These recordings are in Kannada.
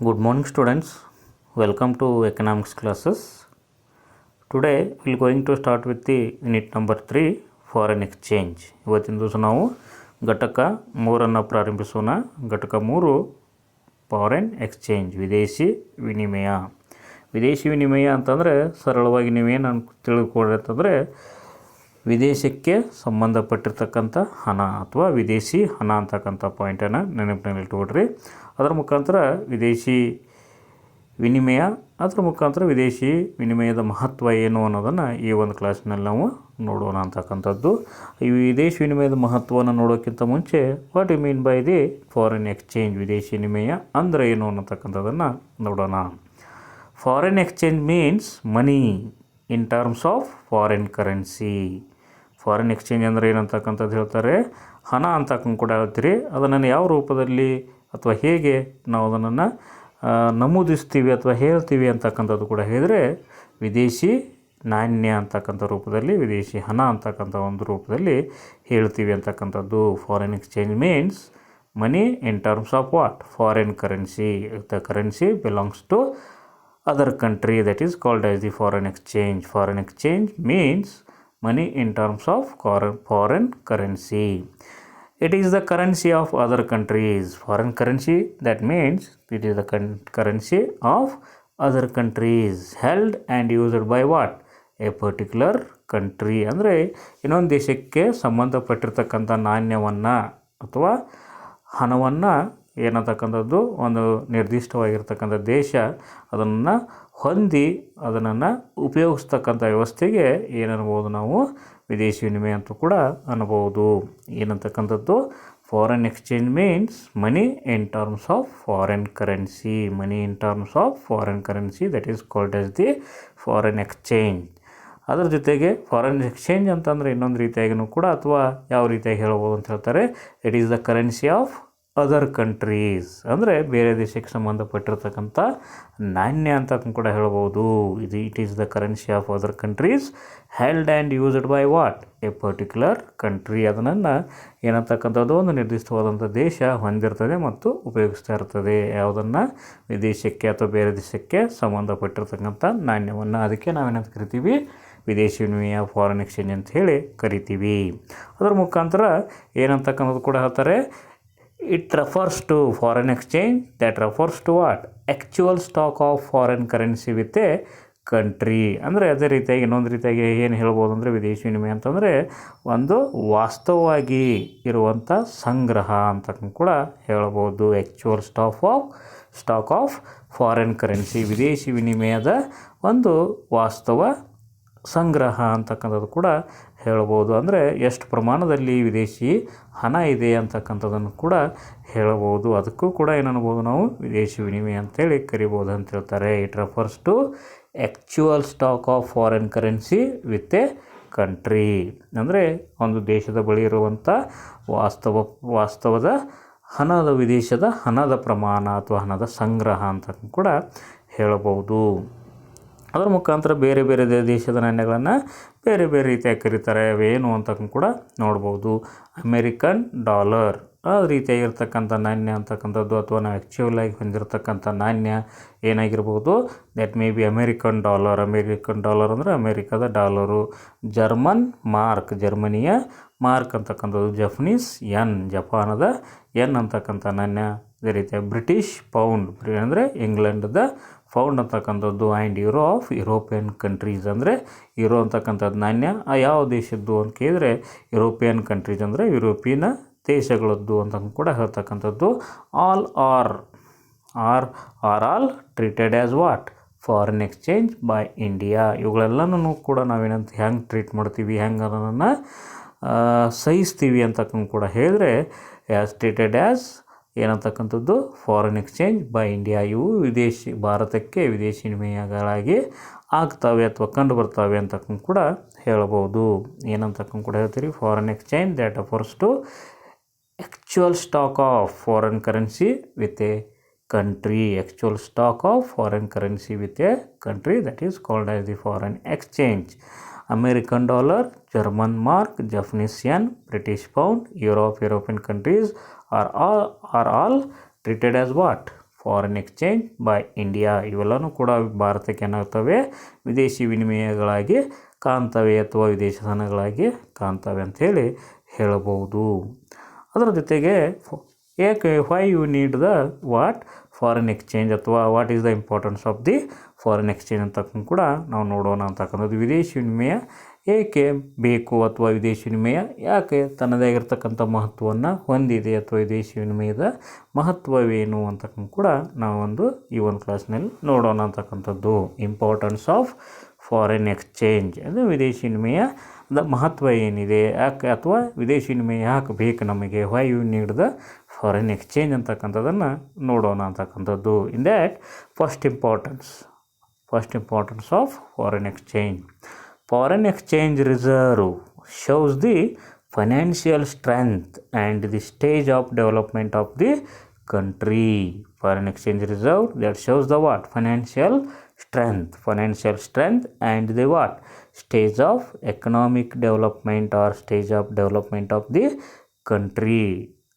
Good morning, students. Welcome to economics classes. Today we are going to start with the unit number 3 foreign exchange. ಇವತ್ತಿನ ದಿವಸ ನಾವು ಘಟಕ 3 ಪ್ರಾರಂಭಿಸೋಣ. ಘಟಕ 3 ಫಾರಿನ್ ಎಕ್ಸ್ಚೇಂಜ್, ವಿದೇಶಿ ವಿನಿಮಯ. ವಿದೇಶಿ ವಿನಿಮಯ ಅಂತಂದರೆ ಸರಳವಾಗಿ ನೀವೇನು ತಿಳ್ಕೊಳ್ಳಿ ಅಂತಂದರೆ ವಿದೇಶಕ್ಕೆ ಸಂಬಂಧಪಟ್ಟಿರ್ತಕ್ಕಂಥ ಹಣ ಅಥವಾ ವಿದೇಶಿ ಹಣ ಅಂತಕ್ಕಂಥ ಪಾಯಿಂಟನ್ನು ನೆನಪಿನಲ್ಲಿ ಇಟ್ಕೊಡ್ರಿ. ಅದರ ಮುಖಾಂತರ ವಿದೇಶಿ ವಿನಿಮಯ, ಅದರ ಮುಖಾಂತರ ವಿದೇಶಿ ವಿನಿಮಯದ ಮಹತ್ವ ಏನು ಅನ್ನೋದನ್ನು ಈ ಒಂದು ಕ್ಲಾಸ್ನಲ್ಲಿ ನಾವು ನೋಡೋಣ ಅಂತಕ್ಕಂಥದ್ದು. ಈ ವಿದೇಶಿ ವಿನಿಮಯದ ಮಹತ್ವವನ್ನು ನೋಡೋಕ್ಕಿಂತ ಮುಂಚೆ what you mean by the foreign exchange, ವಿದೇಶಿ ವಿನಿಮಯ ಅಂದರೆ ಏನು ಅನ್ನತಕ್ಕಂಥದ್ದನ್ನು ನೋಡೋಣ. Foreign exchange means money in terms of foreign currency. ಫಾರಿನ್ ಎಕ್ಸ್ಚೇಂಜ್ ಅಂದರೆ ಏನಂತಕ್ಕಂಥದ್ದು ಹೇಳ್ತಾರೆ, ಹಣ ಅಂತಕ್ಕಂಥ ಕೂಡ ಹೇಳ್ತೀರಿ. ಅದನ್ನು ಯಾವ ರೂಪದಲ್ಲಿ ಅಥವಾ ಹೇಗೆ ನಾವು ಅದನ್ನು ನಮೂದಿಸ್ತೀವಿ ಅಥವಾ ಹೇಳ್ತೀವಿ ಅಂತಕ್ಕಂಥದ್ದು ಕೂಡ ಹೇಳಿದರೆ ವಿದೇಶಿ ನಾಣ್ಯ ಅಂತಕ್ಕಂಥ ರೂಪದಲ್ಲಿ, ವಿದೇಶಿ ಹಣ ಅಂತಕ್ಕಂಥ ಒಂದು ರೂಪದಲ್ಲಿ ಹೇಳ್ತೀವಿ ಅಂತಕ್ಕಂಥದ್ದು. Foreign exchange means money in terms of what, foreign currency. The currency belongs to other country, that is called as the foreign exchange. Foreign exchange means money in terms of foreign currency. It is the currency of other countries. Foreign currency, that means it is the currency of other countries held and used by what, a particular country. ಅಂದರೆ ಇನ್ನೊಂದು ದೇಶಕ್ಕೆ ಸಂಬಂಧಪಟ್ಟಿರ್ತಕ್ಕಂಥ ನಾಣ್ಯವನ್ನು ಅಥವಾ ಹಣವನ್ನು ಏನಂತಕ್ಕಂಥದ್ದು ಒಂದು ನಿರ್ದಿಷ್ಟವಾಗಿರ್ತಕ್ಕಂಥ ದೇಶ ಅದನ್ನು ಹೊಂದಿ ಅದನ್ನು ಉಪಯೋಗಿಸ್ತಕ್ಕಂಥ ವ್ಯವಸ್ಥೆಗೆ ಏನನ್ಬೋದು ನಾವು ವಿದೇಶಿ ವಿನಿಮಯ ಅಂತೂ ಕೂಡ ಅನ್ಬೋದು. ಏನಂತಕ್ಕಂಥದ್ದು foreign exchange means money in terms of foreign currency. Money in terms of foreign currency, that is called as the foreign exchange. ಅದರ ಜೊತೆಗೆ ಫಾರಿನ್ ಎಕ್ಸ್ಚೇಂಜ್ ಅಂತಂದರೆ ಇನ್ನೊಂದು ರೀತಿಯಾಗಿಯೂ ಕೂಡ ಅಥವಾ ಯಾವ ರೀತಿಯಾಗಿ ಹೇಳ್ಬೋದು ಅಂತ ಹೇಳ್ತಾರೆ, it is the currency of other countries. ಅಂದರೆ ಬೇರೆ ದೇಶಕ್ಕೆ ಸಂಬಂಧಪಟ್ಟಿರ್ತಕ್ಕಂಥ ನಾಣ್ಯ ಅಂತ ಕೂಡ ಹೇಳ್ಬೋದು. It is the currency of other countries held and used by what, A particular country. ಅದನ್ನು ಏನಂತಕ್ಕಂಥದ್ದು ಒಂದು ನಿರ್ದಿಷ್ಟವಾದಂಥ ದೇಶ ಹೊಂದಿರ್ತದೆ ಮತ್ತು ಉಪಯೋಗಿಸ್ತಾ ಇರ್ತದೆ. ಯಾವುದನ್ನು, ವಿದೇಶಕ್ಕೆ ಅಥವಾ ಬೇರೆ ದೇಶಕ್ಕೆ ಸಂಬಂಧಪಟ್ಟಿರ್ತಕ್ಕಂಥ ನಾಣ್ಯವನ್ನು. ಅದಕ್ಕೆ ನಾವೇನಂತ ಕರಿತೀವಿ, ವಿದೇಶಿ ವಿನಿಮಯ, ಫಾರಿನ್ ಎಕ್ಸ್ಚೇಂಜ್ ಅಂತ ಹೇಳಿ ಕರಿತೀವಿ. ಅದರ ಮುಖಾಂತರ ಏನಂತಕ್ಕಂಥದ್ದು ಕೂಡ ಹೇಳ್ತಾರೆ, it refers to foreign exchange that refers to what, actual stock of foreign currency with a country. ಅಂದರೆ ಅದೇ ರೀತಿಯಾಗಿ ಇನ್ನೊಂದು ರೀತಿಯಾಗಿ ಏನು ಹೇಳ್ಬೋದು ಅಂದರೆ ವಿದೇಶಿ ವಿನಿಮಯ ಅಂತಂದರೆ ಒಂದು ವಾಸ್ತವವಾಗಿ ಇರುವಂಥ ಸಂಗ್ರಹ ಅಂತ ಕೂಡ ಹೇಳ್ಬೋದು. Actual stock of foreign currency, ವಿದೇಶಿ ವಿನಿಮಯದ ಒಂದು ವಾಸ್ತವ ಸಂಗ್ರಹ ಅಂತಕ್ಕಂಥದ್ದು ಕೂಡ ಹೇಳ್ಬೋದು. ಅಂದರೆ ಎಷ್ಟು ಪ್ರಮಾಣದಲ್ಲಿ ವಿದೇಶಿ ಹಣ ಇದೆ ಅಂತಕ್ಕಂಥದ್ದನ್ನು ಕೂಡ ಹೇಳ್ಬೋದು. ಅದಕ್ಕೂ ಕೂಡ ಏನನ್ಬೋದು ನಾವು ವಿದೇಶಿ ವಿನಿಮಯ ಅಂತೇಳಿ ಕರಿಬೋದು ಅಂತ ಹೇಳ್ತಾರೆ. It refers to actual stock of foreign currency with a country. ಅಂದರೆ ಒಂದು ದೇಶದ ಬಳಿ ಇರುವಂಥ ವಾಸ್ತವದ ವಿದೇಶದ ಹಣದ ಪ್ರಮಾಣ ಅಥವಾ ಹಣದ ಸಂಗ್ರಹ ಅಂತ ಕೂಡ ಹೇಳ್ಬೋದು. ಅದರ ಮುಖಾಂತರ ಬೇರೆ ಬೇರೆ ದೇಶದ ನಾಣ್ಯಗಳನ್ನು ಬೇರೆ ಬೇರೆ ರೀತಿಯಾಗಿ ಕರೀತಾರೆ. ಅವೇನು ಅಂತ ಕೂಡ ನೋಡ್ಬೋದು. ಅಮೇರಿಕನ್ ಡಾಲರ್ ಆ ರೀತಿಯಾಗಿರ್ತಕ್ಕಂಥ ನಾಣ್ಯ ಅಂತಕ್ಕಂಥದ್ದು, ಅಥವಾ ನಾವು ಆ್ಯಕ್ಚುಯಲ್ ಆಗಿ ಹೊಂದಿರತಕ್ಕಂಥ ನಾಣ್ಯ ಏನಾಗಿರ್ಬೋದು, that may be American dollar. American dollar ಅಂದರೆ ಅಮೇರಿಕಾದ ಡಾಲರು. ಜರ್ಮನ್ ಮಾರ್ಕ್, ಜರ್ಮನಿಯ ಮಾರ್ಕ್ ಅಂತಕ್ಕಂಥದ್ದು. ಜಪನೀಸ್ ಯನ್, ಜಪಾನದ ಯನ್ ಅಂತಕ್ಕಂಥ ನಾಣ್ಯ. ಅದೇ ರೀತಿಯಾಗಿ ಬ್ರಿಟಿಷ್ ಪೌಂಡ್ ಅಂದರೆ ಇಂಗ್ಲೆಂಡದ ಪೌಂಡ್ ಅಂತಕ್ಕಂಥದ್ದು. And euro of European countries, ಅಂದರೆ ಯೂರೋ ಅಂತಕ್ಕಂಥದ್ದು ನಾಣ್ಯ ಯಾವ ದೇಶದ್ದು ಅಂತ ಕೇಳಿದರೆ ಯುರೋಪಿಯನ್ ಕಂಟ್ರೀಸ್ ಅಂದರೆ ಯುರೋಪಿಯನ್ ದೇಶಗಳದ್ದು ಅಂತ ಕೂಡ ಹೇಳ್ತಕ್ಕಂಥದ್ದು. All all treated as what, foreign exchange by India. ಇವುಗಳೆಲ್ಲನೂ ಕೂಡ ನಾವೇನಂತ ಹೆಂಗೆ ಟ್ರೀಟ್ ಮಾಡ್ತೀವಿ, ಹೆಂಗೆ ಅದನ್ನು ಸಹಿಸ್ತೀವಿ ಅಂತಕ್ಕಂಥ ಕೂಡ ಹೇಳಿದ್ರೆ ಆ್ಯಸ್ ಟ್ರೀಟೆಡ್ ಆ್ಯಸ್ ಏನಂತಕ್ಕಂಥದ್ದು ಫಾರಿನ್ ಎಕ್ಸ್ಚೇಂಜ್ ಬೈ ಇಂಡಿಯಾ. ಇವು ಭಾರತಕ್ಕೆ ವಿದೇಶಿ ವಿನಿಮಯಗಳಾಗಿ ಆಗ್ತವೆ ಅಥವಾ ಕಂಡು ಬರ್ತವೆ ಅಂತಕ್ಕಂಥ ಕೂಡ ಹೇಳ್ಬೋದು. ಏನಂತಕ್ಕಂಥ ಕೂಡ ಹೇಳ್ತೀರಿ, foreign exchange that refers to actual stock of foreign currency with a country. Actual stock of foreign currency with a country, that is called as the foreign exchange. American dollar, German mark, Japanese yen, British pound, European countries are all treated as what, foreign exchange by India. ಇವೆಲ್ಲವೂ ಕೂಡ ಭಾರತಕ್ಕೆ ಏನಾಗ್ತವೆ, ವಿದೇಶಿ ವಿನಿಮಯಗಳಾಗಿ ಕಾಣ್ತವೆ ಅಥವಾ ವಿದೇಶಿ ಹಣಗಳಾಗಿ ಕಾಣ್ತವೆ ಅಂಥೇಳಿ ಹೇಳಬಹುದು. ಅದರ ಜೊತೆಗೆ ಏಕೆ why you need the what foreign exchange ಅಥವಾ what is the importance of the foreign exchange ಅಂತಕ್ಕಂಥ ಕೂಡ ನಾವು ನೋಡೋಣ ಅಂತಕ್ಕಂಥದ್ದು. ವಿದೇಶಿ ವಿನಿಮಯ ಏಕೆ ಬೇಕು ಅಥವಾ ವಿದೇಶಿ ವಿನಿಮಯ ಯಾಕೆ ತನ್ನದೇ ಆಗಿರ್ತಕ್ಕಂಥ ಮಹತ್ವವನ್ನು ಹೊಂದಿದೆ ಅಥವಾ ವಿದೇಶಿ ವಿನಿಮಯದ ಮಹತ್ವವೇನು ಅಂತಕ್ಕಂಥ ಕೂಡ ನಾವೊಂದು ಈ ಒಂದು ಕ್ಲಾಸ್ನಲ್ಲಿ ನೋಡೋಣ ಅಂತಕ್ಕಂಥದ್ದು. ಇಂಪಾರ್ಟೆನ್ಸ್ ಆಫ್ ಫಾರಿನ್ ಎಕ್ಸ್ಚೇಂಜ್ ಅಂದರೆ ವಿದೇಶಿ ವಿನಿಮಯದ ಮಹತ್ವ ಏನಿದೆ, ಯಾಕೆ ಅಥವಾ ವಿದೇಶಿ ವಿನಿಮಯ ಯಾಕೆ ಬೇಕು ನಮಗೆ, why you need the foreign exchange ಅಂತಕ್ಕಂಥದ್ದನ್ನು ನೋಡೋಣ ಅಂತಕ್ಕಂಥದ್ದು. In that first importance of foreign exchange. Foreign exchange reserve shows the financial strength and the stage of development of the country. Foreign exchange reserve that shows the what? Financial strength and the what? Stage of economic development or stage of development of the country.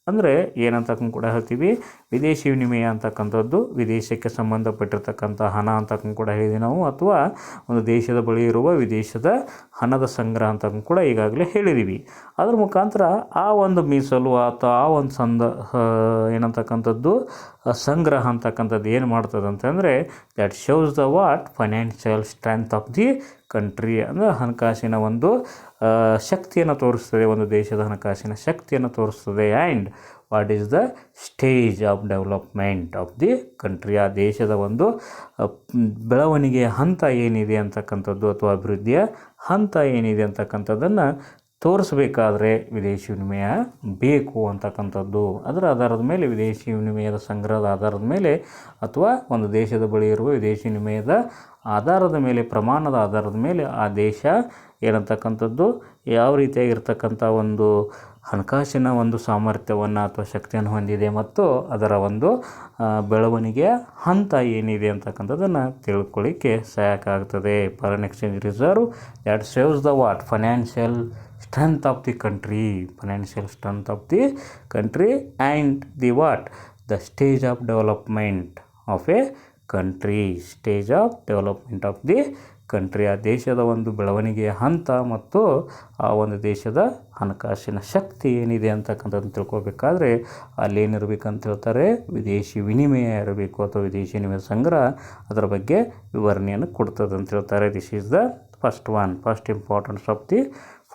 ಅಂದರೆ ಏನಂತಕ್ಕಂಥ ಕೂಡ ಹೇಳ್ತೀವಿ, ವಿದೇಶಿ ವಿನಿಮಯ ಅಂತಕ್ಕಂಥದ್ದು ವಿದೇಶಕ್ಕೆ ಸಂಬಂಧಪಟ್ಟಿರ್ತಕ್ಕಂಥ ಹಣ ಅಂತಕ್ಕಂಥ ಕೂಡ ಹೇಳಿದ್ವಿ ನಾವು, ಅಥವಾ ಒಂದು ದೇಶದ ಬಳಿ ಇರುವ ವಿದೇಶದ ಹಣದ ಸಂಗ್ರಹ ಅಂತಕ್ಕಂಥ ಕೂಡ ಈಗಾಗಲೇ ಹೇಳಿದ್ದೀವಿ. ಅದ್ರ ಮುಖಾಂತರ ಆ ಒಂದು ಮೀಸಲು ಅಥವಾ ಆ ಒಂದು ಏನಂತಕ್ಕಂಥದ್ದು ಸಂಗ್ರಹ ಅಂತಕ್ಕಂಥದ್ದು ಏನು ಮಾಡ್ತದೆ ಅಂತಂದರೆ that shows the what financial strength of the country. ಅಂದರೆ ಹಣಕಾಸಿನ ಒಂದು ಶಕ್ತಿಯನ್ನು ತೋರಿಸ್ತದೆ, ಒಂದು ದೇಶದ ಹಣಕಾಸಿನ ಶಕ್ತಿಯನ್ನು ತೋರಿಸ್ತದೆ. And what is the stage of development of the country, ಆ ದೇಶದ ಒಂದು ಬೆಳವಣಿಗೆಯ ಹಂತ ಏನಿದೆ ಅಂತಕ್ಕಂಥದ್ದು ಅಥವಾ ಅಭಿವೃದ್ಧಿಯ ಹಂತ ಏನಿದೆ ಅಂತಕ್ಕಂಥದ್ದನ್ನು ತೋರಿಸಬೇಕಾದ್ರೆ ವಿದೇಶಿ ವಿನಿಮಯ ಬೇಕು ಅಂತಕ್ಕಂಥದ್ದು. ಅದರ ಆಧಾರದ ಮೇಲೆ ವಿದೇಶಿ ವಿನಿಮಯದ ಸಂಗ್ರಹದ ಆಧಾರದ ಮೇಲೆ ಅಥವಾ ಒಂದು ದೇಶದ ಬಳಿ ಇರುವ ವಿದೇಶಿ ವಿನಿಮಯದ ಆಧಾರದ ಮೇಲೆ, ಪ್ರಮಾಣದ ಆಧಾರದ ಮೇಲೆ ಆ ದೇಶ ಏನಂತಕ್ಕಂಥದ್ದು ಯಾವ ರೀತಿಯಾಗಿರ್ತಕ್ಕಂಥ ಒಂದು ಹಣಕಾಸಿನ ಒಂದು ಸಾಮರ್ಥ್ಯವನ್ನು ಅಥವಾ ಶಕ್ತಿಯನ್ನು ಹೊಂದಿದೆ ಮತ್ತು ಅದರ ಒಂದು ಬೆಳವಣಿಗೆಯ ಹಂತ ಏನಿದೆ ಅಂತಕ್ಕಂಥದ್ದನ್ನು ತಿಳ್ಕೊಳ್ಳಿಕ್ಕೆ ಸಹಾಯಕ ಆಗ್ತದೆ. Foreign exchange reserve that shows the what financial strength of the country and the what the stage of development of a country, ಆ ದೇಶದ ಒಂದು ಬೆಳವಣಿಗೆಯ ಹಂತ ಮತ್ತು ಆ ಒಂದು ದೇಶದ ಹಣಕಾಸಿನ ಶಕ್ತಿ ಏನಿದೆ ಅಂತಕ್ಕಂಥದ್ದನ್ನು ತಿಳ್ಕೊಬೇಕಾದ್ರೆ ಅಲ್ಲೇನಿರಬೇಕಂತ ಹೇಳ್ತಾರೆ, ವಿದೇಶಿ ವಿನಿಮಯ ಇರಬೇಕು ಅಥವಾ ವಿದೇಶಿ ವಿನಿಮಯ ಸಂಗ್ರಹ ಅದರ ಬಗ್ಗೆ ವಿವರಣೆಯನ್ನು ಕೊಡ್ತದೆ ಅಂತ ಹೇಳ್ತಾರೆ. This is the first importance of the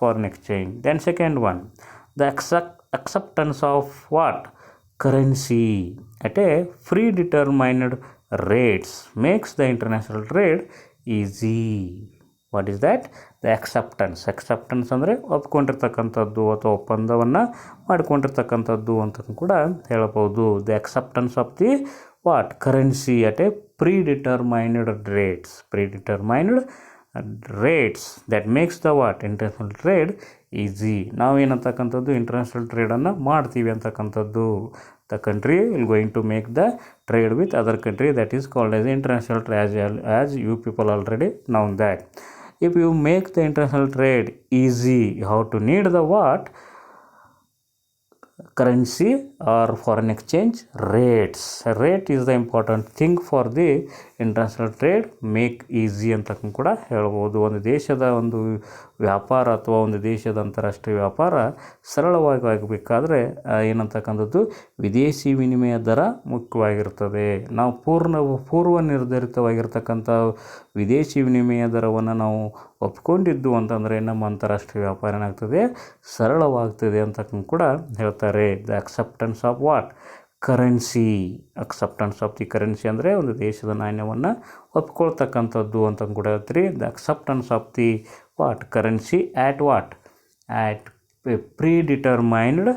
foreign exchange. Then second one, the acceptance of what? Currency at a predetermined rates makes the international trade easy. What is that? The acceptance ಅಂದರೆ ಒಪ್ಕೊಂಡಿರ್ತಕ್ಕಂಥದ್ದು ಅಥವಾ ಒಪ್ಪಂದವನ್ನು ಮಾಡಿಕೊಂಡಿರ್ತಕ್ಕಂಥದ್ದು ಅಂತ ಕೂಡ ಹೇಳಬಹುದು. The acceptance of the what? Currency at a predetermined rates that makes the what? International trade easy. ನಾವು ಏನಂತಕ್ಕಂಥದ್ದು ಇಂಟರ್ನ್ಯಾಷನಲ್ ಟ್ರೇಡನ್ನು ಮಾಡ್ತೀವಿ ಅಂತಕ್ಕಂಥದ್ದು. The country will going to make the trade with other country, that is called as international trade, as you people already know that. If you make the international trade easy, how to need the what? Currency or foreign exchange rates. Rate is the important thing for the international trade make easy ಅಂತ ಕೂಡ ಹೇಳ್ಬೋದು. ಒಂದು ದೇಶದ ಒಂದು ವ್ಯಾಪಾರ ಅಥವಾ ಒಂದು ದೇಶದ ಅಂತಾರಾಷ್ಟ್ರೀಯ ವ್ಯಾಪಾರ ಸರಳವಾಗಿ ಆಗಬೇಕಾದ್ರೆ ಏನಂತಕ್ಕಂಥದ್ದು ವಿದೇಶಿ ವಿನಿಮಯ ದರ ಮುಖ್ಯವಾಗಿರ್ತದೆ. ನಾವು ಪೂರ್ವ ನಿರ್ಧರಿತವಾಗಿರ್ತಕ್ಕಂಥ ವಿದೇಶಿ ವಿನಿಮಯ ದರವನ್ನು ನಾವು ಒಪ್ಕೊಂಡಿದ್ದು ಅಂತಂದರೆ ನಮ್ಮ ಅಂತಾರಾಷ್ಟ್ರೀಯ ವ್ಯಾಪಾರ ಏನಾಗ್ತದೆ, ಸರಳವಾಗ್ತದೆ ಅಂತ ಕೂಡ ಹೇಳ್ತಾರೆ. The acceptance of what? Currency. Acceptance of the currency ಅಂದರೆ ಒಂದು ದೇಶದ ನಾಣ್ಯವನ್ನು ಒಪ್ಕೊಳ್ತಕ್ಕಂಥದ್ದು ಅಂತ ಕೂಡ ಹೇಳ್ತೀರಿ. The acceptance of the what? Currency at what? At predetermined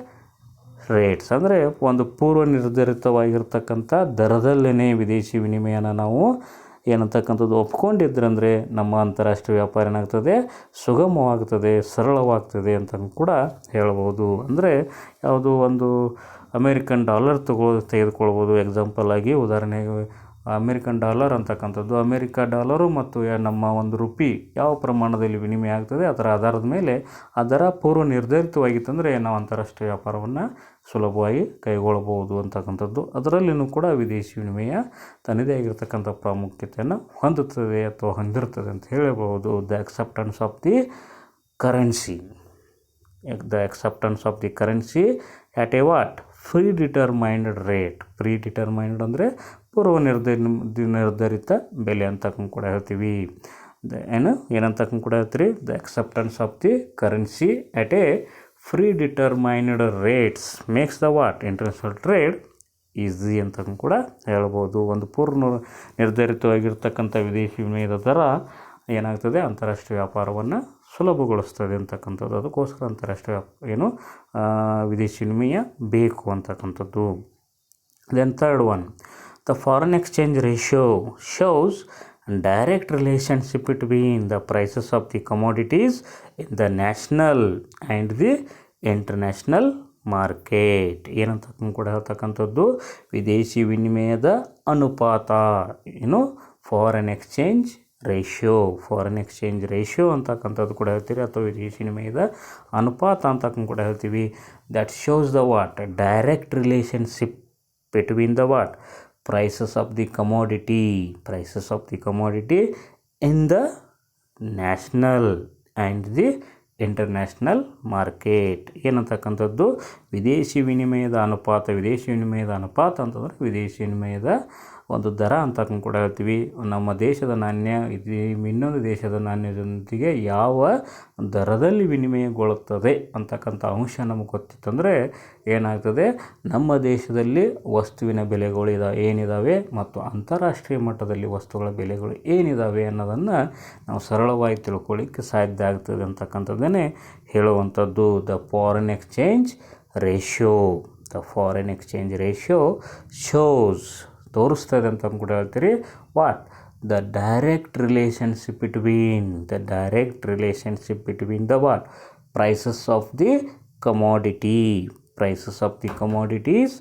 rates. ಅಂದರೆ ಒಂದು ಪೂರ್ವ ನಿರ್ಧರಿತವಾಗಿರ್ತಕ್ಕಂಥ ದರದಲ್ಲೇ ವಿದೇಶಿ ವಿನಿಮಯನ ನಾವು ಏನಂತಕ್ಕಂಥದ್ದು ಒಪ್ಕೊಂಡಿದ್ರಂದರೆ ನಮ್ಮ ಅಂತಾರಾಷ್ಟ್ರೀಯ ವ್ಯಾಪಾರ ಏನಾಗ್ತದೆ, ಸುಗಮವಾಗ್ತದೆ, ಸರಳವಾಗ್ತದೆ ಅಂತ ಕೂಡ ಹೇಳ್ಬೋದು. ಅಂದರೆ ಯಾವುದು ಒಂದು ಅಮೇರಿಕನ್ ಡಾಲರ್ ತೆಗೆದುಕೊಳ್ಬೋದು ಎಕ್ಸಾಂಪಲ್ ಆಗಿ, ಉದಾಹರಣೆಗೆ ಅಮೇರಿಕನ್ ಡಾಲರ್ ಅಂತಕ್ಕಂಥದ್ದು. ಅಮೇರಿಕ ಡಾಲರು ಮತ್ತು ನಮ್ಮ ಒಂದು ರುಪಿ ಯಾವ ಪ್ರಮಾಣದಲ್ಲಿ ವಿನಿಮಯ ಆಗ್ತದೆ ಅದರ ಆಧಾರದ ಮೇಲೆ ಅದರ ಪೂರ್ವ ನಿರ್ಧರಿತವಾಗಿತ್ತಂದರೆ ನಾವು ಅಂತಾರಾಷ್ಟ್ರೀಯ ವ್ಯಾಪಾರವನ್ನು ಸುಲಭವಾಗಿ ಕೈಗೊಳ್ಳಬಹುದು ಅಂತಕ್ಕಂಥದ್ದು. ಅದರಲ್ಲಿಯೂ ಕೂಡ ವಿದೇಶಿ ವಿನಿಮಯ ತನ್ನದೇ ಆಗಿರ್ತಕ್ಕಂಥ ಪ್ರಾಮುಖ್ಯತೆಯನ್ನು ಹೊಂದುತ್ತದೆ ಅಥವಾ ಹೊಂದಿರ್ತದೆ ಅಂತ ಹೇಳಬಹುದು. The acceptance of the currency at a what? Predetermined rate. Predetermined ಅಂದರೆ ಪೂರ್ವ ನಿರ್ಧರಿತ ಬೆಲೆ ಅಂತಕ್ಕೂ ಕೂಡ ಹೇಳ್ತೀವಿ. ಏನಂತಕ್ಕೂ ಕೂಡ ಹೇಳ್ತೀರಿ? The acceptance of the currency at a predetermined rates makes the what? International trade easy ಅಂತಕ್ಕೂ ಕೂಡ ಹೇಳ್ಬೋದು. ಒಂದು ಪೂರ್ವ ನಿರ್ಧರಿತವಾಗಿರ್ತಕ್ಕಂಥ ವಿದೇಶಿ ವಿನಿಮಯದ ದರ ಏನಾಗ್ತದೆ? ಅಂತಾರಾಷ್ಟ್ರೀಯ ವ್ಯಾಪಾರವನ್ನು ಸುಲಭಗೊಳಿಸ್ತದೆ ಅಂತಕ್ಕಂಥದ್ದು. ಅದಕ್ಕೋಸ್ಕರ ಅಂತಾರಾಷ್ಟ್ರೀಯ ವಿದೇಶಿ ವಿನಿಮಯ ಬೇಕು ಅಂತಕ್ಕಂಥದ್ದು. Then third one, the foreign exchange ratio shows direct relationship between the prices of the commodities in the national and the international market. ಏನಂತ ಕೂಡ ಹೇಳ್ತಕ್ಕಂಥದ್ದು ವಿದೇಶಿ ವಿನಿಮಯದ ಅನುಪಾತ, ಫಾರಿನ್ ಎಕ್ಸ್ಚೇಂಜ್ ರೇಷಿಯೋ ಅಂತಕ್ಕಂಥದ್ದು ಕೂಡ ಹೇಳ್ತೀವಿ, ಅಥವಾ ವಿದೇಶಿ ವಿನಿಮಯದ ಅನುಪಾತ ಅಂತಕ್ಕೂ ಕೂಡ ಹೇಳ್ತೀವಿ. That shows the what? Direct relationship between the what? prices of the commodity in the national and the international market. ಏನಂತಕ್ಕಂಥದ್ದು ವಿದೇಶಿ ವಿನಿಮಯದ ಅನುಪಾತ ಅಂತಂದರೆ ವಿದೇಶಿ ವಿನಿಮಯದ ಒಂದು ದರ ಅಂತಕ್ಕೂ ಕೂಡ ಹೇಳ್ತೀವಿ. ನಮ್ಮ ದೇಶದ ನಾಣ್ಯ ಇನ್ನೊಂದು ದೇಶದ ನಾಣ್ಯದೊಂದಿಗೆ ಯಾವ ದರದಲ್ಲಿ ವಿನಿಮಯಗೊಳ್ಳುತ್ತದೆ ಅಂತಕ್ಕಂಥ ಅಂಶ ನಮಗೆ ಗೊತ್ತಿತ್ತಂದರೆ ಏನಾಗ್ತದೆ? ನಮ್ಮ ದೇಶದಲ್ಲಿ ವಸ್ತುವಿನ ಬೆಲೆಗಳು ಏನಿದ್ದಾವೆ ಮತ್ತು ಅಂತಾರಾಷ್ಟ್ರೀಯ ಮಟ್ಟದಲ್ಲಿ ವಸ್ತುಗಳ ಬೆಲೆಗಳು ಏನಿದ್ದಾವೆ ಅನ್ನೋದನ್ನು ನಾವು ಸರಳವಾಗಿ ತಿಳ್ಕೊಳ್ಳಿಕ್ಕೆ ಸಾಧ್ಯ ಆಗ್ತದೆ ಅಂತಕ್ಕಂಥದ್ದನ್ನೇ ಹೇಳುವಂಥದ್ದು. The foreign exchange ratio shows ತೋರಿಸ್ತದೆ ಅಂತ ಕೂಡ ಹೇಳ್ತೀರಿ. What? The direct relationship between the what? Prices of the commodities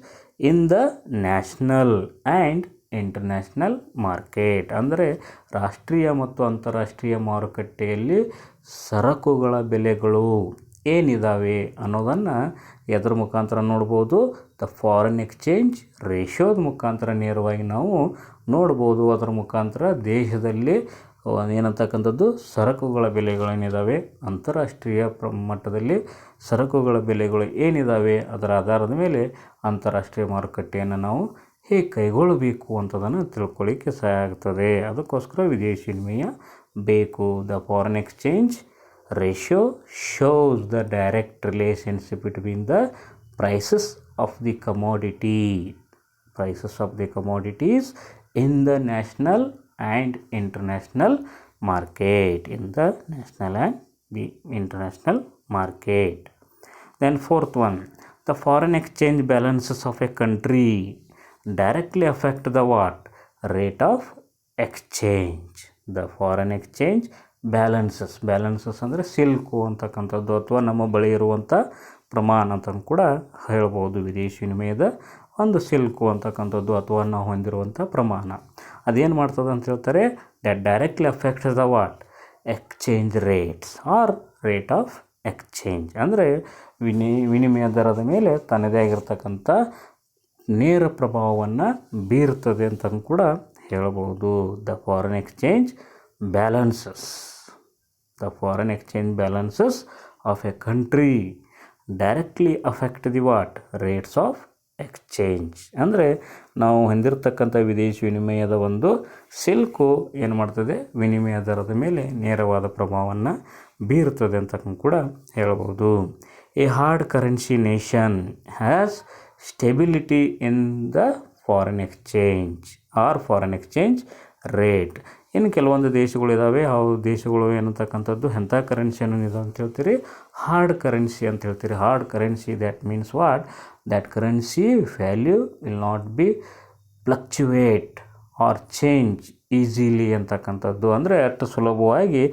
in the national and international market. ಅಂದರೆ ರಾಷ್ಟ್ರೀಯ ಮತ್ತು ಅಂತಾರಾಷ್ಟ್ರೀಯ ಮಾರುಕಟ್ಟೆಯಲ್ಲಿ ಸರಕುಗಳ ಬೆಲೆಗಳು ಏನಿದ್ದಾವೆ ಅನ್ನೋದನ್ನು ಎದರ ಮುಖಾಂತರ ನೋಡ್ಬೋದು? ದ ಫಾರಿನ್ ಎಕ್ಸ್ಚೇಂಜ್ ರೇಷಿಯೋದ ಮುಖಾಂತರ ನೇರವಾಗಿ ನಾವು ನೋಡ್ಬೋದು. ಅದರ ಮುಖಾಂತರ ದೇಶದಲ್ಲಿ ಏನಂತಕ್ಕಂಥದ್ದು ಸರಕುಗಳ ಬೆಲೆಗಳೇನಿದ್ದಾವೆ, ಅಂತಾರಾಷ್ಟ್ರೀಯ ಮಟ್ಟದಲ್ಲಿ ಸರಕುಗಳ ಬೆಲೆಗಳು ಏನಿದ್ದಾವೆ ಅದರ ಆಧಾರದ ಮೇಲೆ ಅಂತಾರಾಷ್ಟ್ರೀಯ ಮಾರುಕಟ್ಟೆಯನ್ನು ನಾವು ಹೇಗೆ ಕೈಗೊಳ್ಳಬೇಕು ಅಂತದನ್ನು ತಿಳ್ಕೊಳ್ಳಿಕ್ಕೆ ಸಹಾಯ ಆಗ್ತದೆ. ಅದಕ್ಕೋಸ್ಕರ ವಿದೇಶಿ ವಿನಿಮಯ ಬೇಕು. The foreign exchange ratio shows the direct relationship between the prices of the commodities in the national and international market. Then fourth one, the foreign exchange balances of a country directly affect the what? Rate of exchange. The foreign exchange balances ಅಂದರೆ ಸಿಲ್ಕು ಅಂತಕ್ಕಂಥದ್ದು ಅಥವಾ ನಮ್ಮ ಬಳಿ ಇರುವಂಥ ಪ್ರಮಾಣ ಅಂತ ಕೂಡ ಹೇಳ್ಬೋದು. ವಿದೇಶಿ ವಿನಿಮಯದ ಒಂದು ಸಿಲ್ಕು ಅಂತಕ್ಕಂಥದ್ದು ಅಥವಾ ನಾವು ಹೊಂದಿರುವಂಥ ಪ್ರಮಾಣ ಅದೇನು ಮಾಡ್ತದೆ ಅಂತ ಹೇಳ್ತಾರೆ? That directly affects the what? Exchange rates R rate of exchange. ಅಂದರೆ ವಿನಿಮಯ ದರದ ಮೇಲೆ ತನ್ನದೇ ಆಗಿರ್ತಕ್ಕಂಥ ನೇರ ಪ್ರಭಾವವನ್ನು ಬೀರ್ತದೆ ಅಂತ ಕೂಡ ಹೇಳ್ಬೋದು. The foreign exchange balances of A country directly affect the what? Rates of exchange. ಅಂದರೆ ನಾವು ಹೊಂದಿರತಕ್ಕಂಥ ವಿದೇಶಿ ವಿನಿಮಯದ ಒಂದು ಸಿಲ್ಕು ಏನು ಮಾಡ್ತದೆ? ವಿನಿಮಯ ದರದ ಮೇಲೆ ನೇರವಾದ ಪ್ರಭಾವವನ್ನು ಬೀರ್ತದೆ ಅಂತ ಕೂಡ ಹೇಳ್ಬೋದು. A hard currency nation has stability in the foreign exchange rate. ಇನ್ನು ಕೆಲವೊಂದು ದೇಶಗಳಿದ್ದಾವೆ, ಅವು ದೇಶಗಳು ಏನಂತಕ್ಕಂಥದ್ದು ಎಂಥ ಕರೆನ್ಸಿಯನ್ನು ಇದೆ ಅಂತ ಹೇಳ್ತೀರಿ? ಹಾರ್ಡ್ ಕರೆನ್ಸಿ ಅಂತ ಹೇಳ್ತೀರಿ. Hard currency that means what? That currency value will not be fluctuate or change easily ಅಂತಕ್ಕಂಥದ್ದು. ಅಂದರೆ ಅಷ್ಟು ಸುಲಭವಾಗಿ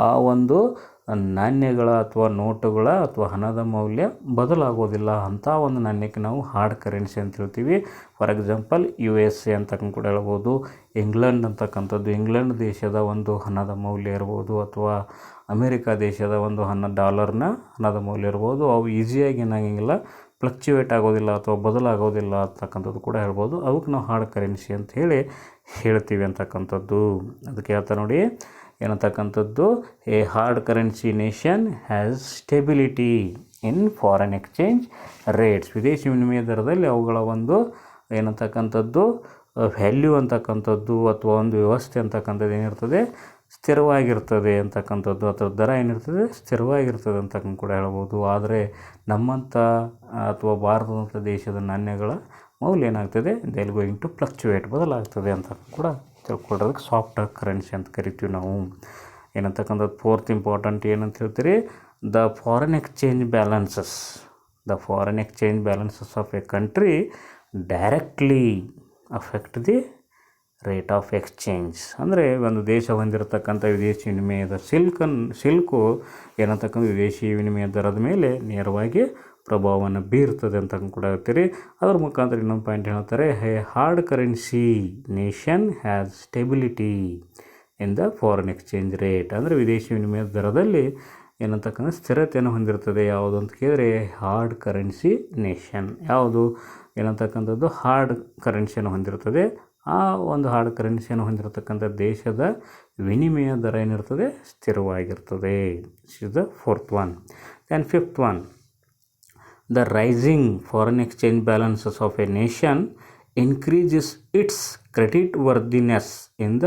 ಆ ಒಂದು ನಾಣ್ಯಗಳ ಅಥವಾ ನೋಟುಗಳ ಅಥವಾ ಹಣದ ಮೌಲ್ಯ ಬದಲಾಗೋದಿಲ್ಲ. ಅಂಥ ಒಂದು ನಾಣ್ಯಕ್ಕೆ ನಾವು ಹಾರ್ಡ್ ಕರೆನ್ಸಿ ಅಂತ ಹೇಳ್ತೀವಿ. ಫಾರ್ ಎಕ್ಸಾಂಪಲ್ USA ಅಂತಕ್ಕಂಥ ಕೂಡ ಹೇಳ್ಬೋದು. ಇಂಗ್ಲೆಂಡ್ ಅಂತಕ್ಕಂಥದ್ದು, ಇಂಗ್ಲೆಂಡ್ ದೇಶದ ಒಂದು ಹಣದ ಮೌಲ್ಯ ಇರ್ಬೋದು, ಅಥವಾ ಅಮೇರಿಕಾ ದೇಶದ ಒಂದು ಡಾಲರ್ನ ಹಣದ ಮೌಲ್ಯ ಇರ್ಬೋದು. ಅವು ಈಸಿಯಾಗಿ ಏನಾಗಂಗಿಲ್ಲ, ಫ್ಲಕ್ಚುವೇಟ್ ಆಗೋದಿಲ್ಲ ಅಥವಾ ಬದಲಾಗೋದಿಲ್ಲ ಅಂತಕ್ಕಂಥದ್ದು ಕೂಡ ಹೇಳ್ಬೋದು. ಅವಕ್ಕೆ ನಾವು ಹಾರ್ಡ್ ಕರೆನ್ಸಿ ಅಂತ ಹೇಳ್ತೀವಿ ಅಂತಕ್ಕಂಥದ್ದು. ಅದಕ್ಕೆ ಹೇಳ್ತಾ ನೋಡಿ ಏನಂತಕ್ಕಂಥದ್ದು, a hard currency nation has stability in foreign exchange rates. ವಿದೇಶಿ ವಿನಿಮಯ ದರದಲ್ಲಿ ಅವುಗಳ ಒಂದು ಏನಂತಕ್ಕಂಥದ್ದು ವ್ಯಾಲ್ಯೂ ಅಂತಕ್ಕಂಥದ್ದು ಅಥವಾ ಒಂದು ವ್ಯವಸ್ಥೆ ಅಂತಕ್ಕಂಥದ್ದು ಏನಿರ್ತದೆ, ಸ್ಥಿರವಾಗಿರ್ತದೆ ಅಂತಕ್ಕಂಥದ್ದು, ಅಥವಾ ದರ ಏನಿರ್ತದೆ ಸ್ಥಿರವಾಗಿರ್ತದೆ ಅಂತಕ್ಕಂಥ ಕೂಡ ಹೇಳ್ಬೋದು. ಆದರೆ ನಮ್ಮಂಥ ಅಥವಾ ಭಾರತದಂಥ ದೇಶದ ನಾಣ್ಯಗಳ ಮೌಲ್ಯ ಏನಾಗ್ತದೆ, ದೇ ವಿಲ್ ಗೋಯಿಂಗ್ ಟು ಫ್ಲಕ್ಚುವೇಟ್, ಬದಲಾಗ್ತದೆ ಅಂತ ಕೂಡ ತಿಳ್ಕೊಳ್ಳೋದಕ್ಕೆ ಸಾಫ್ಟ್ ಕರೆನ್ಸಿ ಅಂತ ಕರಿತೀವಿ ನಾವು. ಏನಂತಕ್ಕಂಥದ್ದು ಫೋರ್ತ್ ಇಂಪಾರ್ಟೆಂಟ್ ಏನಂತ ಹೇಳ್ತೀರಿ, the foreign exchange balances. The foreign exchange balances of A country directly affect the rate of exchange. ಅಂದರೆ ಒಂದು ದೇಶ ಹೊಂದಿರತಕ್ಕಂಥ ವಿದೇಶಿ ವಿನಿಮಯದ ಶಿಲ್ಕು ಏನಂತಕ್ಕಂಥ ವಿದೇಶಿ ವಿನಿಮಯ ದರದ ಮೇಲೆ ನೇರವಾಗಿ ಪ್ರಭಾವವನ್ನು ಬೀರ್ತದೆ ಅಂತ ಕೂಡ ಹೇಳ್ತೀರಿ. ಅದರ ಮುಖಾಂತರ ಇನ್ನೊಂದು ಪಾಯಿಂಟ್ ಹೇಳ್ತಾರೆ, A hard currency nation has stability in the foreign exchange rate. ಅಂದರೆ ವಿದೇಶಿ ವಿನಿಮಯ ದರದಲ್ಲಿ ಏನಂತಕ್ಕಂಥ ಸ್ಥಿರತೆಯನ್ನು ಹೊಂದಿರ್ತದೆ. ಯಾವುದು ಅಂತ ಕೇಳಿದ್ರೆ ಹಾರ್ಡ್ ಕರೆನ್ಸಿ ನೇಷನ್. ಯಾವುದು ಏನಂತಕ್ಕಂಥದ್ದು ಹಾರ್ಡ್ ಕರೆನ್ಸಿಯನ್ನು ಹೊಂದಿರ್ತದೆ. ಆ ಒಂದು ಹಾರ್ಡ್ ಕರೆನ್ಸಿಯನ್ನು ಹೊಂದಿರತಕ್ಕಂಥ ದೇಶದ ವಿನಿಮಯ ದರ ಏನಿರ್ತದೆ, ಸ್ಥಿರವಾಗಿರ್ತದೆ. This is the fourth one. Then fifth one, the rising foreign exchange balances of a nation increases its credit worthiness in the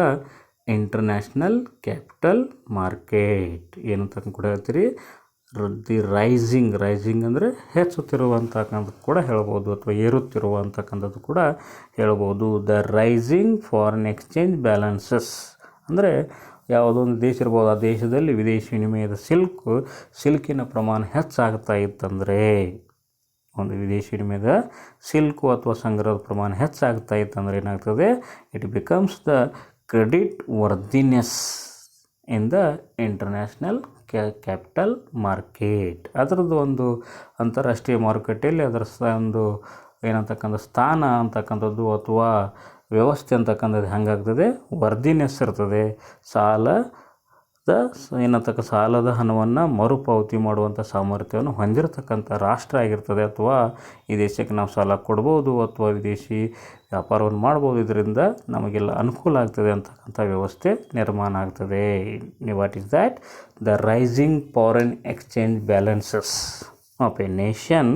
international capital market. ಏನಂತ ಕೂಡ ಹೇಳ್ತೀರಿ, ದಿ ರೈಸಿಂಗ್ ಅಂದರೆ ಹೆಚ್ಚುತ್ತಿರುವಂತಕ್ಕಂಥದ್ದು ಕೂಡ ಹೇಳ್ಬೋದು, ಅಥವಾ ಏರುತ್ತಿರುವಂತಕ್ಕಂಥದ್ದು ಕೂಡ ಹೇಳ್ಬೋದು. The rising foreign exchange balances ಅಂದರೆ ಯಾವುದೋ ಒಂದು ದೇಶ ಇರ್ಬೋದು, ಆ ದೇಶದಲ್ಲಿ ವಿದೇಶಿ ವಿನಿಮಯದ ಸಿಲ್ಕಿನ ಪ್ರಮಾಣ ಹೆಚ್ಚಾಗ್ತಾ ಇತ್ತಂದರೆ, ಒಂದು ವಿದೇಶಿ ವಿನಿಮಯದ ಸಿಲ್ಕು ಅಥವಾ ಸಂಗ್ರಹದ ಪ್ರಮಾಣ ಹೆಚ್ಚಾಗ್ತಾ ಇತ್ತಂದರೆ ಏನಾಗ್ತದೆ, it becomes the credit worthiness in the international capital market. ಅದರದ್ದು ಒಂದು ಅಂತಾರಾಷ್ಟ್ರೀಯ ಮಾರುಕಟ್ಟೆಯಲ್ಲಿ ಅದರ ಒಂದು ಏನಂತಕ್ಕಂಥ ಸ್ಥಾನ ಅಂತಕ್ಕಂಥದ್ದು ಅಥವಾ ವ್ಯವಸ್ಥೆ ಅಂತಕ್ಕಂಥದ್ದು ಹೆಂಗಾಗ್ತದೆ, ವರ್ದಿನೆಸ್ ಇರ್ತದೆ. ಸಾಲದ ಹಣವನ್ನು ಮರುಪಾವತಿ ಮಾಡುವಂಥ ಸಾಮರ್ಥ್ಯವನ್ನು ಹೊಂದಿರತಕ್ಕಂಥ ರಾಷ್ಟ್ರ ಆಗಿರ್ತದೆ. ಅಥವಾ ಈ ದೇಶಕ್ಕೆ ನಾವು ಸಾಲ ಕೊಡ್ಬೋದು ಅಥವಾ ವಿದೇಶಿ ವ್ಯಾಪಾರವನ್ನು ಮಾಡ್ಬೋದು. ಇದರಿಂದ ನಮಗೆಲ್ಲ ಅನುಕೂಲ ಆಗ್ತದೆ ಅಂತಕ್ಕಂಥ ವ್ಯವಸ್ಥೆ ನಿರ್ಮಾಣ ಆಗ್ತದೆ. What is that? The rising foreign exchange balances of a nation.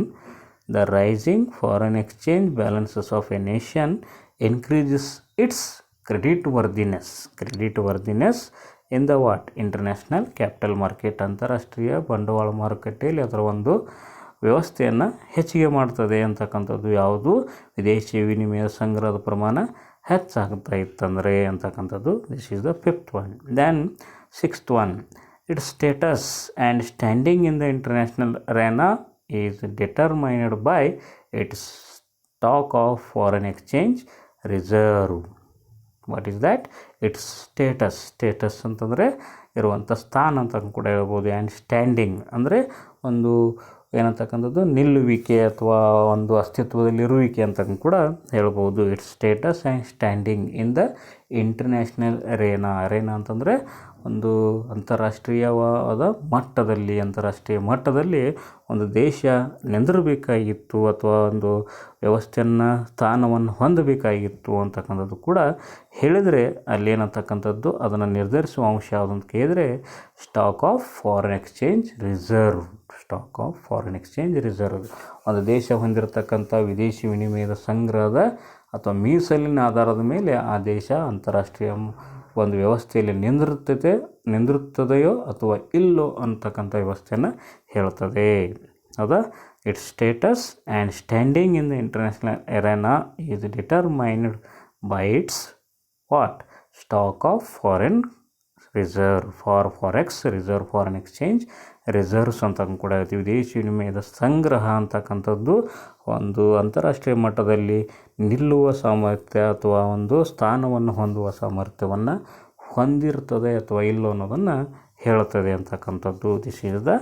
The rising foreign exchange balances of a nation increases its credit worthiness in the what? International capital market. ಅಂತಾರಾಷ್ಟ್ರೀಯ ಬಂಡವಾಳ ಮಾರುಕಟ್ಟೆಯಲ್ಲಿ ಅದರ ಒಂದು ವ್ಯವಸ್ಥೆಯನ್ನು ಹೆಚ್ಚಿಗೆ ಮಾಡ್ತದೆ ಅಂತಕ್ಕಂಥದ್ದು. ಯಾವುದು? ವಿದೇಶಿ ವಿನಿಮಯ ಸಂಗ್ರಹದ ಪ್ರಮಾಣ ಹೆಚ್ಚಾಗ್ತಾ ಇತ್ತಂದರೆ ಅಂತಕ್ಕಂಥದ್ದು. This is the fifth one. Then sixth one, its status and standing in the international arena is determined by its stock of foreign exchange reserve. What is that? Its status ಅಂತಂದರೆ ಇರುವಂಥ ಸ್ಥಾನ ಅಂತ ಕೂಡ ಹೇಳ್ಬೋದು. ಆ್ಯಂಡ್ ಸ್ಟ್ಯಾಂಡಿಂಗ್ ಅಂದರೆ ಒಂದು ಏನಂತಕ್ಕಂಥದ್ದು ನಿಲ್ಲುವಿಕೆ ಅಥವಾ ಒಂದು ಅಸ್ತಿತ್ವದಲ್ಲಿರುವಿಕೆ ಅಂತ ಕೂಡ ಹೇಳ್ಬೋದು. It's status and standing in the international arena ಅಂತಂದರೆ ಒಂದು ಅಂತಾರಾಷ್ಟ್ರೀಯ ಮಟ್ಟದಲ್ಲಿ ಒಂದು ದೇಶ ನಿಂದಿರಬೇಕಾಗಿತ್ತು ಅಥವಾ ಒಂದು ವ್ಯವಸ್ಥೆಯನ್ನು ಸ್ಥಾನವನ್ನು ಹೊಂದಬೇಕಾಗಿತ್ತು ಅಂತಕ್ಕಂಥದ್ದು ಕೂಡ ಹೇಳಿದರೆ ಅಲ್ಲೇನಂತಕ್ಕಂಥದ್ದು ಅದನ್ನು ನಿರ್ಧರಿಸುವ ಅಂಶ ಯಾವುದು ಅಂತ ಕೇಳಿದರೆ stock of foreign exchange reserve. ಒಂದು ದೇಶ ಹೊಂದಿರತಕ್ಕಂಥ ವಿದೇಶಿ ವಿನಿಮಯದ ಸಂಗ್ರಹದ ಅಥವಾ ಮೀಸಲಿನ ಆಧಾರದ ಮೇಲೆ ಆ ದೇಶ ಅಂತಾರಾಷ್ಟ್ರೀಯ ಒಂದು ವ್ಯವಸ್ಥೆಯಲ್ಲಿ ನಿಂದಿರುತ್ತದೆಯೋ ಅಥವಾ ಇಲ್ಲೋ ಅಂತಕ್ಕಂಥ ವ್ಯವಸ್ಥೆಯನ್ನು ಹೇಳ್ತದೆ. ಹೌದಾ? It's status and standing in the international arena is determined by it's what? Stock of foreign reserve. Forex reserve, foreign exchange reserves ಅಂತ ಕೂಡ ಹೇಳ್ತೀವಿ. ವಿದೇಶಿ ವಿನಿಮಯದ ಸಂಗ್ರಹ ಅಂತಕ್ಕಂಥದ್ದು ಒಂದು ಅಂತಾರಾಷ್ಟ್ರೀಯ ಮಟ್ಟದಲ್ಲಿ ನಿಲ್ಲುವ ಸಾಮರ್ಥ್ಯ ಅಥವಾ ಒಂದು ಸ್ಥಾನವನ್ನು ಹೊಂದುವ ಸಾಮರ್ಥ್ಯವನ್ನು ಹೊಂದಿರ್ತದೆ ಅಥವಾ ಇಲ್ಲೋ ಅನ್ನೋದನ್ನು ಹೇಳುತ್ತದೆ ಅಂತಕ್ಕಂಥದ್ದು. This is the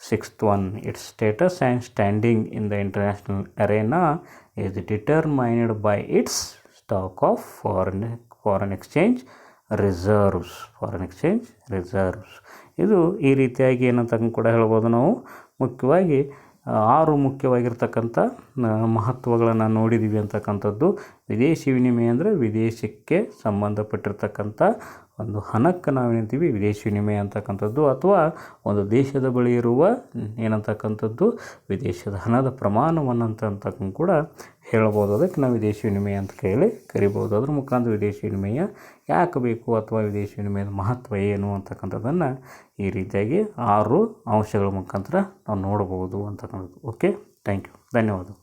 6th one. Its status and standing in the international arena is determined by its stock of foreign exchange reserves. ಇದು ಈ ರೀತಿಯಾಗಿ ಏನಂತ ಕೂಡ ಹೇಳ್ಬೋದು ನಾವು. ಮುಖ್ಯವಾಗಿ 6 ಮುಖ್ಯವಾಗಿರ್ತಕ್ಕಂಥ ಮಹತ್ವಗಳನ್ನು ನೋಡಿದ್ದೀವಿ ಅಂತಕ್ಕಂಥದ್ದು. ವಿದೇಶಿ ವಿನಿಮಯ ಅಂದರೆ ವಿದೇಶಕ್ಕೆ ಸಂಬಂಧಪಟ್ಟಿರ್ತಕ್ಕಂಥ ಒಂದು ಹಣಕ್ಕೆ ನಾವೇನಂತೀವಿ ವಿದೇಶಿ ವಿನಿಮಯ ಅಂತಕ್ಕಂಥದ್ದು, ಅಥವಾ ಒಂದು ದೇಶದ ಬಳಿ ಇರುವ ಏನಂತಕ್ಕಂಥದ್ದು ವಿದೇಶದ ಹಣದ ಪ್ರಮಾಣವನ್ನು ಅಂತಕ್ಕಂಥ ಕೂಡ ಹೇಳ್ಬೋದು. ಅದಕ್ಕೆ ನಾವು ವಿದೇಶಿ ವಿನಿಮಯ ಅಂತ ಕರಿಬೋದು. ಅದ್ರ ಮುಖಾಂತರ ವಿದೇಶಿ ವಿನಿಮಯ ಯಾಕೆ ಬೇಕು ಅಥವಾ ವಿದೇಶಿ ವಿನಿಮಯದ ಮಹತ್ವ ಏನು ಅಂತಕ್ಕಂಥದ್ದನ್ನು ಈ ರೀತಿಯಾಗಿ 6 ಅಂಶಗಳ ಮುಖಾಂತರ ನಾವು ನೋಡ್ಬೋದು ಅಂತಕ್ಕಂಥದ್ದು. ಓಕೆ, ಥ್ಯಾಂಕ್ ಯು, ಧನ್ಯವಾದಗಳು.